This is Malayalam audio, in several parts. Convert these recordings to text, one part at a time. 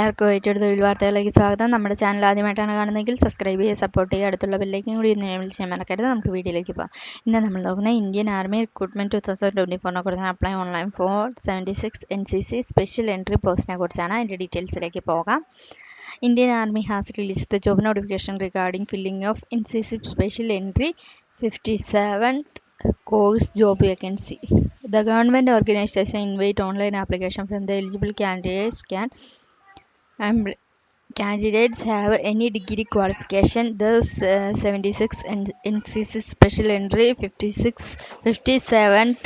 എല്ലാവർക്കും തൊഴിൽ വാർത്തകളിലേക്ക് സ്വാഗതം. നമ്മുടെ ചാനൽ ആദ്യമായിട്ടാണ് കാണുന്നതെങ്കിൽ സബ്സ്ക്രൈബ് ചെയ്യുക, സപ്പോർട്ട് ചെയ്യുക, അടുത്തുള്ള ബെല്ലേക്കും കൂടി വിളിച്ച് മറക്കരുത്. നമുക്ക് വീഡിയോയിലേക്ക് പോകാം. ഇന്ന് നമ്മൾ നോക്കുന്നത് ഇന്ത്യൻ ആർമി റിക്രൂട്ട്മെന്റ് 2024 കുറിച്ച് apply online for 76 NCC special entry പോസ്റ്റിനെ കുറിച്ചാണ്. അതിൻ്റെ ഡീറ്റെയിൽസിലേക്ക് പോകാം. Indian Army has released the job notification regarding filling of NCC Special Entry 57th course job vacancy. The government organization invite online application from the eligible candidates candidates have any degree qualification. Thus 76 NCC Special Entry 57th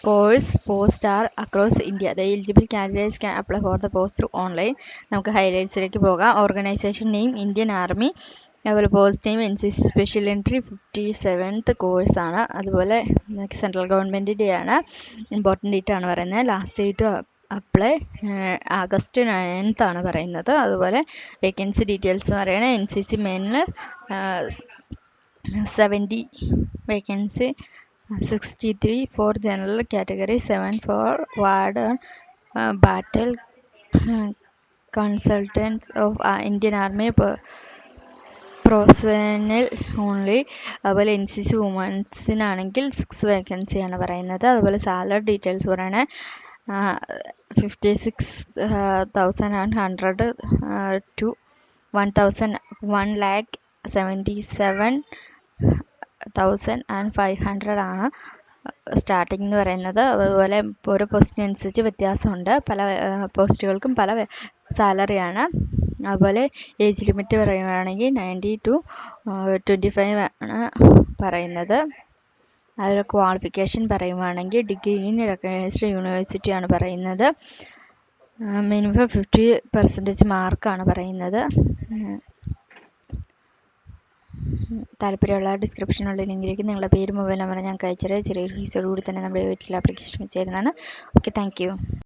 course posts are across India. The eligible candidates can apply for the post through online. നമുക്ക് ഹൈലൈറ്റ്സിലേക്ക് പോകാം. ഓർഗനൈസേഷൻ നെയിം ഇന്ത്യൻ ആർമി, അതുപോലെ post name NCC special entry 57th course ആണ്. അതുപോലെ സെൻട്രൽ ഗവൺമെൻറ്റിൻ്റെ ആണ്. ഇമ്പോർട്ടൻ്റ് ഡേറ്റ് ആണ് പറയുന്നത്. Last date apply August 9th ആണ് പറയുന്നത്. അതുപോലെ വേക്കൻസി ഡീറ്റെയിൽസ് പറയുന്നത് NCC മെയിനിൽ 70 vacancy, 63 for general category, 7 for ward battle consultants of Indian Army personnel only. അതുപോലെ NCC വുമൻസിനാണെങ്കിൽ 6 വേക്കൻസിയാണ് പറയുന്നത്. അതുപോലെ സാലറി ഡീറ്റെയിൽസ് പറയണേ 56,100 to 1,77,500 ആണ് സ്റ്റാർട്ടിംഗ് എന്ന് പറയുന്നത്. അതുപോലെ ഓരോ പോസ്റ്റിനനുസരിച്ച് വ്യത്യാസമുണ്ട്. പല പോസ്റ്റുകൾക്കും പല സാലറിയാണ്. അതുപോലെ ഏജ് ലിമിറ്റ് പറയുകയാണെങ്കിൽ 90 to 25 ആണ് പറയുന്നത്. അതുപോലെ ക്വാളിഫിക്കേഷൻ പറയുകയാണെങ്കിൽ ഡിഗ്രി ഇൻ റെക്കഗ്നൈസ്ഡ് യൂണിവേഴ്സിറ്റി ആണ് പറയുന്നത്. മിനിമം 50% മാർക്കാണ് പറയുന്നത്. താല്പര്യമുള്ള ഡിസ്ക്രിപ്ഷനുള്ള ലിങ്കിലേക്ക് നിങ്ങളുടെ പേര്, മൊബൈൽ നമ്പർ ഞങ്ങൾക്ക് അയച്ചാൽ ചെറിയൊരു ഫീസോട് കൂടി തന്നെ നമ്മുടെ വീട്ടിൽ ആപ്ലിക്കേഷൻ വെച്ചിരുന്നതാണ്. Okay, thank U.